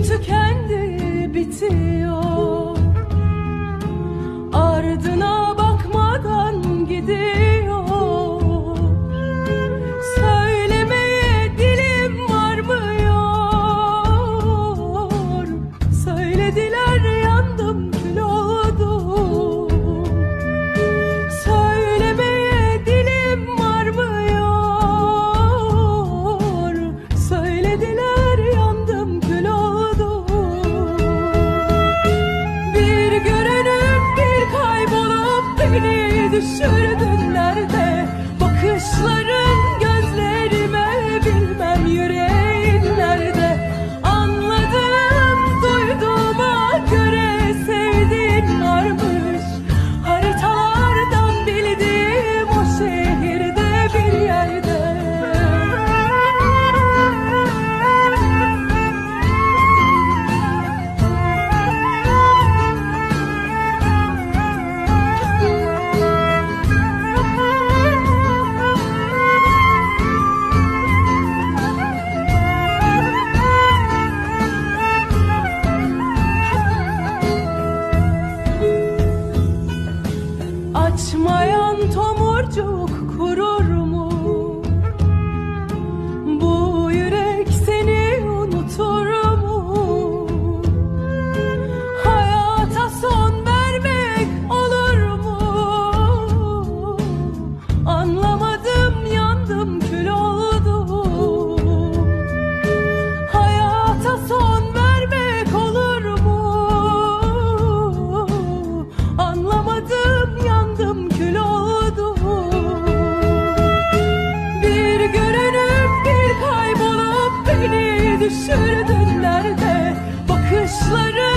Tükendi, bitiyor. Ardına bakmadan gidiyor. Söylemeye dilim varmıyor. Söylediler, yandım, kül oldum. Söylemeye dilim varmıyor. Söylediler, yandım, kül oldum. Beni düşürdün nerede? Bakışların gözlerime, bilmem yüreğin nerede? Anladım, duyduğuma göre sevdiğin varmış. Haritalardan bildiğim o şehirde bir yerde. Açmayan tomurcuk kurur mu? Bu yürek seni unutur mu? Hayata son vermek olur mu? Anlamadım, yandım, kül oldum. Hayata son vermek olur mu? Anlamadım, yandım, kül oldum. Bir görünüp bir kaybolup beni düşürdün nerede? Bakışları